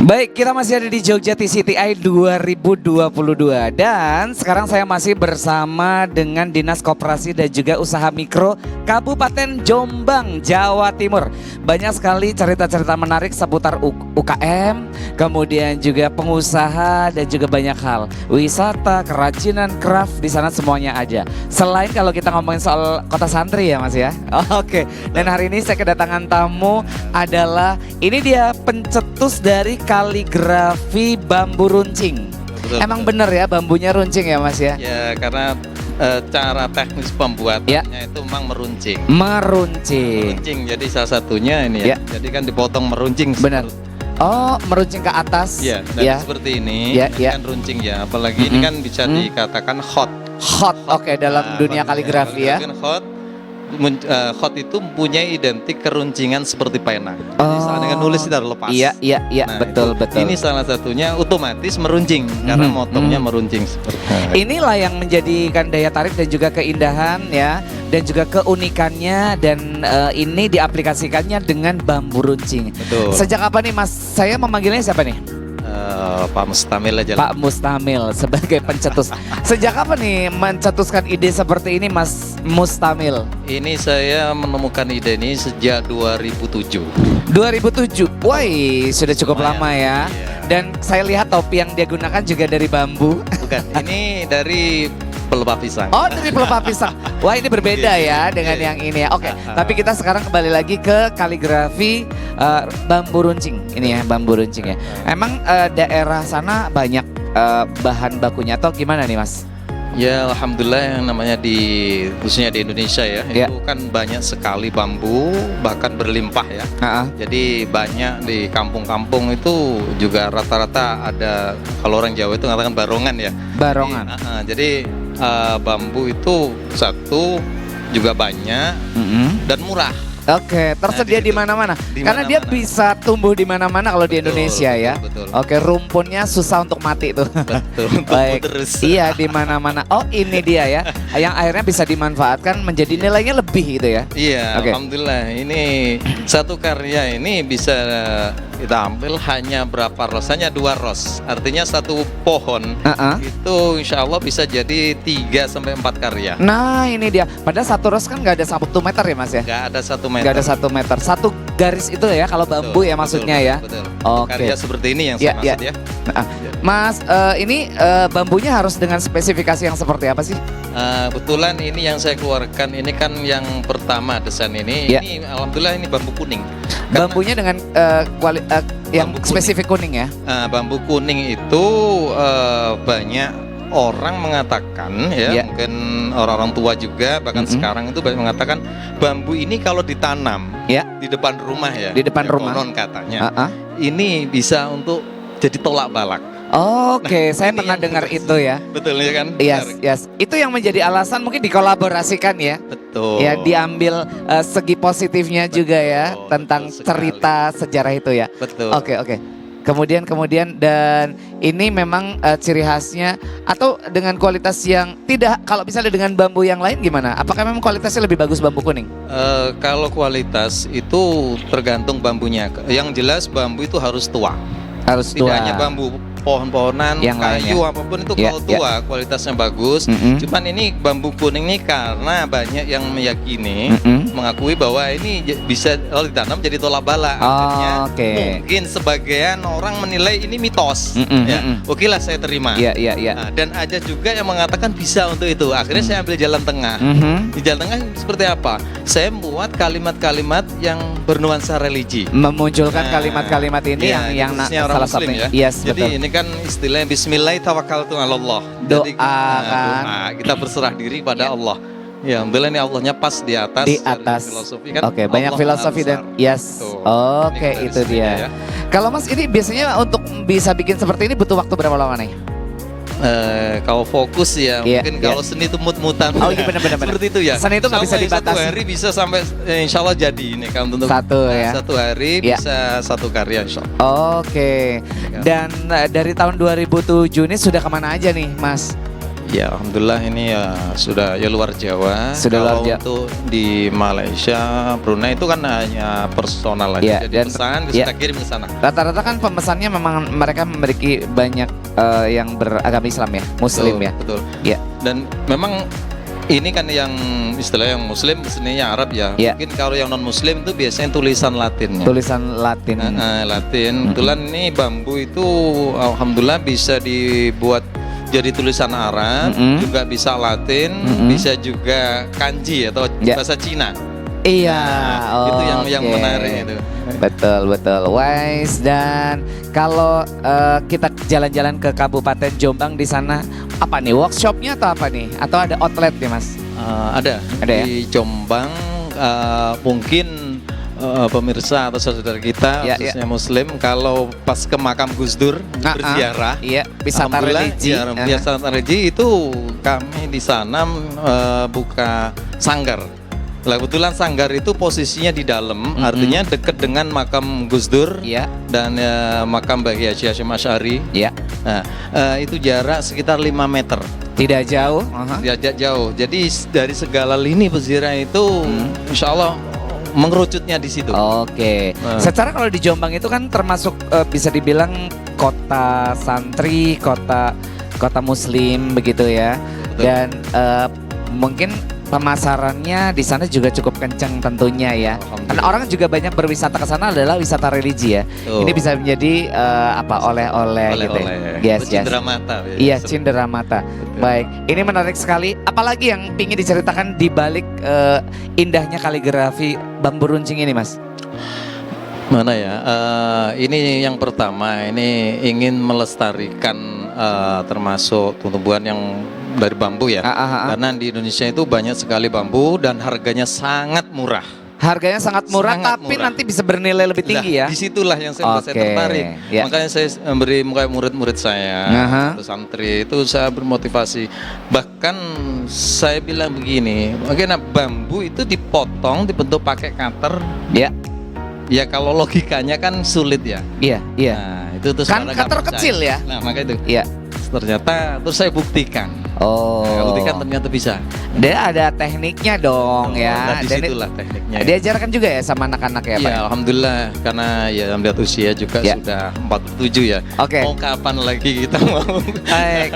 Baik, kita masih ada di Jogja TCTI 2022 dan sekarang saya masih bersama dengan Dinas Koperasi dan juga Usaha Mikro Kabupaten Jombang, Jawa Timur. Banyak sekali cerita-cerita menarik seputar UKM, kemudian juga pengusaha dan juga banyak hal. Wisata, kerajinan, craft di sana semuanya ada. Selain kalau kita ngomongin soal kota santri ya Mas ya. Oke, dan hari ini saya kedatangan tamu adalah ini dia pencetus dari kaligrafi bambu runcing. Betul, Emang bener ya bambunya runcing ya Mas ya? Ya karena cara teknis pembuatannya itu memang meruncing. Meruncing. Jadi salah satunya ini ya. Jadi kan dipotong meruncing. Benar. Oh, meruncing ke atas. Ya, dan seperti ini. Ini kan runcing ya. Apalagi ini kan bisa dikatakan hot. Hot, oke, dalam dunia kaligrafi ya. Hot. Hot itu mempunyai identik keruncingan seperti pena. Jadi saat dengan nulis itu harus lepas. Iya, Nah, betul. Ini salah satunya otomatis meruncing karena motongnya meruncing seperti. Inilah yang menjadikan daya tarik dan juga keindahan ya, dan juga keunikannya, dan ini diaplikasikannya dengan bambu runcing. Betul. Sejak kapan nih Mas? Saya memanggilnya siapa nih? Pak Mustamil aja. Pak Mustamil sebagai pencetus. Sejak kapan nih mencetuskan ide seperti ini Mas Mustamil? Ini saya menemukan ide ini sejak 2007. 2007. Wah, sudah cukup Lumayan, lama ya. iya. Dan saya lihat topi yang dia gunakan juga dari bambu. Bukan, ini dari pelepah pisang. Oh, dari pelepah pisang. Wah, ini berbeda ya dengan yang ini ya. Oke, tapi kita sekarang kembali lagi ke kaligrafi bambu runcing. Ini ya, bambu runcing ya. Emang daerah sana banyak bahan bakunya atau gimana nih Mas? Ya, alhamdulillah yang namanya khususnya di Indonesia ya, itu kan banyak sekali bambu, bahkan berlimpah ya. Jadi banyak di kampung-kampung itu juga rata-rata ada, kalau orang Jawa itu mengatakan barongan ya. Barongan. Jadi bambu itu satu juga banyak dan murah. Oke, tersedia di mana-mana. Karena dia bisa tumbuh di mana-mana kalau di Indonesia ya. Betul. Oke, rumputnya susah untuk mati tuh. Betul. Baik. Terus. Iya, di mana-mana. Oh, ini dia ya. Yang akhirnya bisa dimanfaatkan menjadi nilainya lebih gitu ya. Iya, alhamdulillah. Ini satu karya ini bisa kita ambil hanya berapa ros? Hanya 2 ros. Artinya satu pohon itu insya Allah bisa jadi 3 sampai 4 karya. Nah, ini dia. Padahal satu ros kan nggak ada 1 meter ya Mas ya? Nggak ada 1 meter. Nggak ada 1 meter. Satu garis itu ya kalau bambu ya maksudnya ya. Betul. Oke. Karya seperti ini yang saya maksud ya. Mas, ini bambunya harus dengan spesifikasi yang seperti apa sih? Kebetulan ini yang saya keluarkan ini kan yang pertama desain ini. Ini alhamdulillah ini bambu kuning. Bambunya dengan yang bambu spesifik kuning ya? Bambu kuning itu banyak orang mengatakan ya, mungkin orang-orang tua juga bahkan sekarang itu banyak mengatakan bambu ini kalau ditanam di depan rumah ya. Di depan rumah. Konon katanya. Ini bisa untuk jadi tolak balak. Oke, saya pernah dengar itu ya. Betul ya kan? Yes. Itu yang menjadi alasan mungkin dikolaborasikan ya. Betul. Ya, diambil segi positifnya juga ya tentang cerita sejarah itu ya. Betul. Oke. Kemudian dan ini memang ciri khasnya atau dengan kualitas yang tidak, kalau misalnya dengan bambu yang lain gimana? Apakah memang kualitasnya lebih bagus bambu kuning? Kalau kualitas itu tergantung bambunya. Yang jelas bambu itu harus tua. Harus tua. Tidak hanya bambu, pohon-pohonan, yang kayu, lainnya. apapun itu kalau tua kualitasnya bagus. Cuman ini bambu kuning ini karena banyak yang meyakini, mengakui bahwa ini bisa kalau ditanam jadi tolak bala. Akhirnya mungkin sebagian orang menilai ini mitos. Oke lah, saya terima. Nah, dan ada juga yang mengatakan bisa untuk itu. Akhirnya saya ambil jalan tengah. Di jalan tengah seperti apa? Saya membuat kalimat-kalimat yang bernuansa religi. Memunculkan kalimat-kalimat ini yang salah satu ya. Jadi betul. ini kan istilahnya Bismillah tawakkaltu ala Allah. Jadi doa, kita berserah diri pada Allah. Ya, alhamdulillah ini Allahnya pas di atas. Di atas. Filosofi kan. Oke, banyak filosofi dan Oke, itu dia. Ya. Kalau Mas ini biasanya untuk bisa bikin seperti ini butuh waktu berapa lama nih? Kalau fokus ya, mungkin kalau seni itu mut-mutan. Oh iya, benar. Seperti itu ya. Seni itu nggak bisa dibatasi. Satu hari bisa sampai insya Allah jadi ini kan untuk satu hari bisa satu karya insya Allah. Oke. Dan dari tahun 2007 ini sudah kemana aja nih Mas? Ya, alhamdulillah ini ya sudah ya luar Jawa. Sudah Kalau luar Jawa. untuk di Malaysia, Brunei itu kan hanya personal aja. Ya, Jadi dan pesan ya, kita kirim ke sana. rata-rata kan pemesannya memang mereka memiliki banyak yang beragama Islam ya, Muslim Betul, ya. Betul. Ya. Dan memang ini kan yang istilah yang Muslim, seninya Arab ya. Ya. Mungkin kalau yang non Muslim itu biasanya tulisan Latinnya. Tulisan Latin. Latin. Kebetulan ini bambu itu alhamdulillah bisa dibuat jadi tulisan Arab, juga bisa Latin, bisa juga kanji atau bahasa Cina. Iya, itu yang menarik itu. Betul. Wise. Dan kalau kita jalan-jalan ke Kabupaten Jombang di sana, apa nih workshopnya atau apa nih? Atau ada outlet nih Mas? Ada ya? di Jombang, mungkin pemirsa atau saudara kita khususnya Muslim kalau pas ke makam Gus Dur berziarah, wisata religi. Wisata religi itu kami di sana buka sanggar. Lah kebetulan sanggar itu posisinya di dalam, artinya dekat dengan makam Gus Dur dan makam Bagi Haji Hasyim Asy'ari. Nah, itu jarak sekitar 5 meter. Tidak jauh. Tidak jauh. Jadi dari segala lini peziarah itu, insya Allah mengerucutnya di situ. Oke. Secara kalau di Jombang itu kan termasuk bisa dibilang kota santri, kota Muslim begitu ya. Betul. Dan mungkin pemasarannya di sana juga cukup kencang tentunya ya. Karena orang juga banyak berwisata ke sana adalah wisata religi ya. Ini bisa menjadi oleh-oleh gitu. Yes. Cindera mata. Iya, cindera mata. Baik, ini menarik sekali. Apalagi yang ingin diceritakan di balik indahnya kaligrafi bambu runcing ini, Mas? Mana ya? Ini yang pertama, ini ingin melestarikan termasuk tumbuhan yang dari bambu ya. Karena di Indonesia itu banyak sekali bambu dan harganya sangat murah. Harganya sangat murah, tapi nanti bisa bernilai lebih tinggi ya. Disitulah yang saya tertarik. Makanya saya beri murid-murid saya, santri itu saya bermotivasi. Bahkan saya bilang begini, bagaimana bambu itu dipotong, dibentuk pakai cutter. Ya kalau logikanya kan sulit ya. Nah, itu terus kan cutter kecil ya. Nah maka itu. Ternyata terus saya buktikan. Buktikan ternyata bisa. Dia ada tekniknya dong ya. Nah, disitulah tekniknya. Diajarkan juga ya sama anak-anak ya Pak? Ya alhamdulillah, karena ya melihat usia juga sudah 47 ya. Mau kapan lagi kita mau. Baik.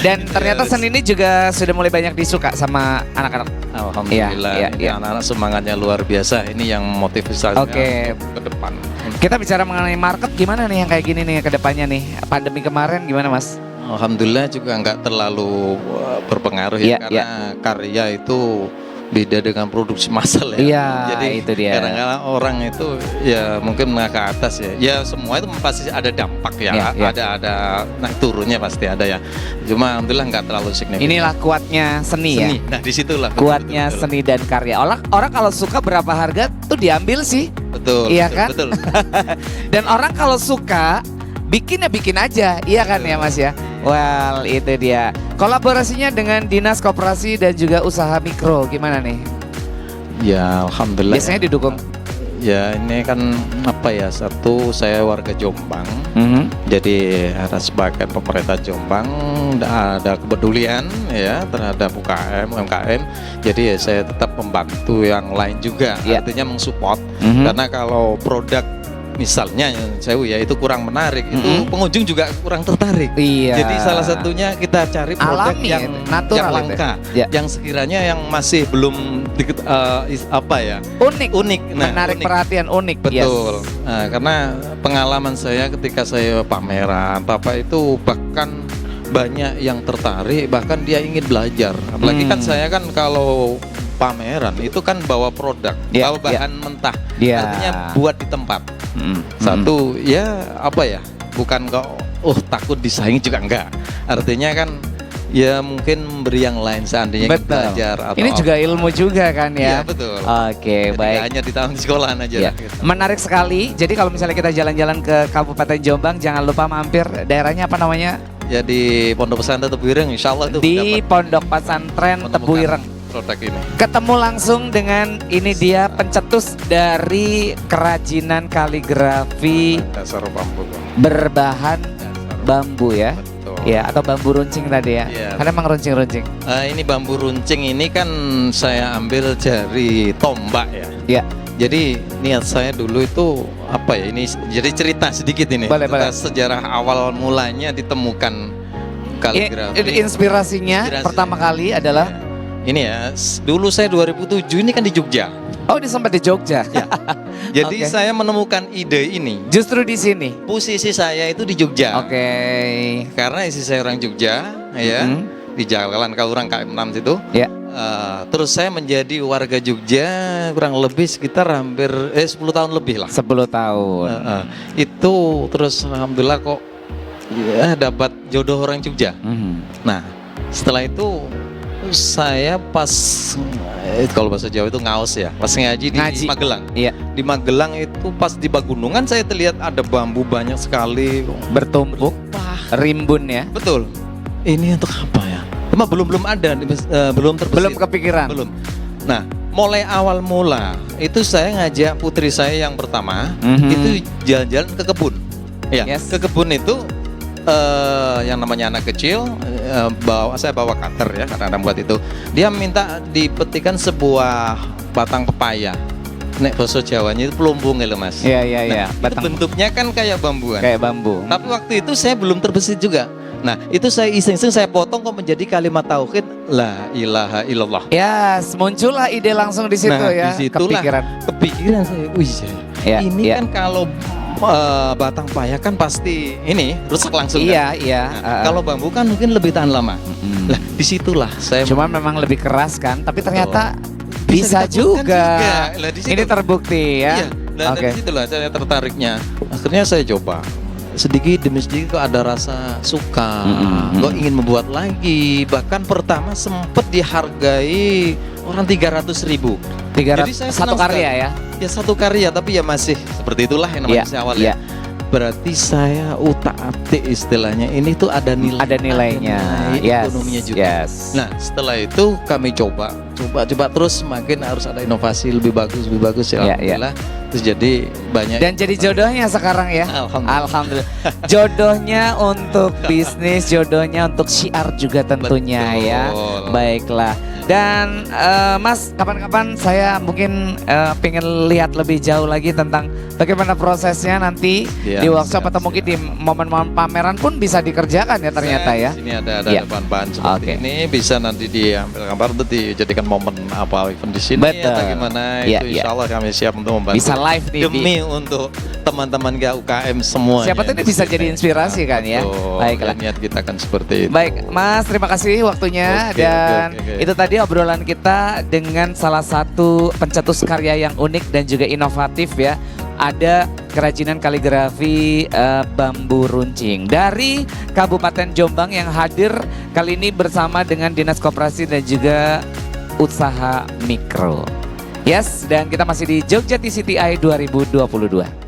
Dan ternyata seni ini juga sudah mulai banyak disuka sama anak-anak. Alhamdulillah. Anak-anak semangatnya luar biasa. Ini yang motivasi ke depan. Kita bicara mengenai market, gimana nih yang kayak gini nih ke depannya nih? Pandemi kemarin gimana Mas? Alhamdulillah juga nggak terlalu berpengaruh ya, karena karya itu beda dengan produksi massal ya. Jadi itu dia. Kadang-kadang orang itu ya mungkin menengah ke atas ya. Ya semua itu pasti ada dampak ya. Ada naik turunnya pasti ada ya. Cuma alhamdulillah nggak terlalu signifikan. Inilah kuatnya seni ya. Nah disitulah. Kuatnya seni dan karya. Orang kalau suka berapa harga tuh diambil sih. Betul. Iya kan? Betul. Dan orang kalau suka bikin aja, iya kan ya Mas ya. Well, itu dia. Kolaborasinya dengan Dinas Koperasi dan juga Usaha Mikro gimana nih? Ya alhamdulillah. Biasanya didukung. Ya ini kan apa ya, satu saya warga Jombang, jadi sebagai pemerintah Jombang ada kepedulian ya terhadap UMKM, jadi ya saya tetap membantu yang lain juga, artinya mensupport, karena kalau produk misalnya ya itu kurang menarik, itu pengunjung juga kurang tertarik. Jadi salah satunya kita cari produk yang langka, yang sekiranya yang masih belum unik, menarik perhatian, unik. Betul. Nah, karena pengalaman saya ketika saya pameran itu bahkan banyak yang tertarik, bahkan dia ingin belajar. Apalagi kan saya kan kalau pameran itu kan bawa produk, bawa bahan mentah, artinya buat di tempat. Satu bukan takut disaingi juga enggak, artinya kan ya mungkin memberi yang lain seandainya kita belajar atau ini juga ilmu juga kan ya. Iya betul. Oke, baik. Hanya di tahun sekolahan aja. Gitu. Menarik sekali. Jadi kalau misalnya kita jalan-jalan ke Kabupaten Jombang, jangan lupa mampir daerahnya apa namanya? Ya di Pondok Pesantren Tebu Ireng, insya Allah itu. Di Pondok Pesantren Tebu Ireng. Produk ini. Ketemu langsung dengan ini dia pencetus dari kerajinan kaligrafi dasar bambu. Berbahan bambu ya. Betul. Ya, atau bambu runcing tadi ya. Iya. Karena emang runcing-runcing. Ini bambu runcing ini kan saya ambil dari tombak ya. Iya. Jadi niat saya dulu itu apa ya, ini jadi cerita sedikit ini. Boleh. Sejarah awal mulanya ditemukan kaligrafi. Inspirasinya pertama kali adalah ini ya, dulu saya 2007 ini kan di Jogja. Oh, di sempat di Jogja. Ya. Jadi saya menemukan ide ini. Justru di sini. Posisi saya itu di Jogja. Oke. Karena istri saya orang Jogja, ya, di Jalan Kaurang KM6 situ. Ya. Terus saya menjadi warga Jogja kurang lebih sekitar hampir 10 tahun lebih lah. 10 tahun. Itu terus alhamdulillah kok ya dapat jodoh orang Jogja. Nah, setelah itu saya pas kalau bahasa Jawa itu ngaos ya, pas ngaji di Magelang. Iya. Di Magelang itu pas di Bagunungan saya terlihat ada bambu banyak sekali bertumpuk, rimbun ya. Betul. Ini untuk apa ya? Cuma belum ada, belum terbesit. Belum kepikiran. Belum. Nah, mulai awal mula itu saya ngajak putri saya yang pertama itu jalan-jalan ke kebun. Ya, ke kebun itu yang namanya anak kecil, saya bawa cutter ya, kadang-kadang buat itu. Dia minta dipetikan sebuah batang pepaya. Nek bahasa Jawanya itu pelumbung ya Mas. Iya. Itu bentuknya kan kayak bambuan. Kayak bambu. Tapi waktu itu saya belum terbesit juga. Nah, itu saya iseng-iseng saya potong kok menjadi kalimat tauhid la ilaha illallah. Ya, muncullah ide langsung di situ ya. Kepikiran saya. Ini kan kalau batang paya kan pasti ini rusak langsung. Iya. Nah, kalau bambu kan mungkin lebih tahan lama. Lah, disitulah saya. Cuma memang lebih keras kan, tapi ternyata bisa juga. Lah, ini terbukti ya. Iya. Nah, dari situlah saya tertariknya. Akhirnya saya coba. Sedikit demi sedikit kok ada rasa suka, kok ingin membuat lagi. Bahkan pertama sempat dihargai orang 300.000. Jadi satu karya ya? Ya satu karya, tapi ya masih seperti itulah yang namanya awal ya. Berarti saya utak-atik istilahnya, ini tuh ada nilai. Ada nilainya, ekonominya juga. Nah, setelah itu kami coba terus, makin harus ada inovasi lebih bagus ya. Alhamdulillah. Terus jadi banyak. Dan jadi jodohnya sekarang ya. Alhamdulillah. Jodohnya untuk bisnis, jodohnya untuk syiar juga tentunya. Betul. Ya. Baiklah. Dan Mas, kapan-kapan saya mungkin pengen lihat lebih jauh lagi tentang bagaimana prosesnya nanti di workshop atau mungkin di momen-momen pameran pun bisa dikerjakan ya ternyata ya. Di sini ada bahan-bahan seperti ini, bisa nanti diambil gambar untuk dijadikan momen apa event di sini atau gimana. Itu insya Allah kami siap untuk membantu. Bisa live nih demi untuk teman-teman UKM semua. Siapa tuh ini bisa jadi inspirasi kan ya. Baiklah. Niat kita kan seperti itu. Baik, Mas, terima kasih waktunya dan itu tadi obrolan kita dengan salah satu pencetus karya yang unik dan juga inovatif ya. Ada kerajinan kaligrafi bambu runcing dari Kabupaten Jombang yang hadir kali ini bersama dengan Dinas Koperasi dan juga Usaha Mikro. Yes, dan kita masih di Jogja TCTI 2022.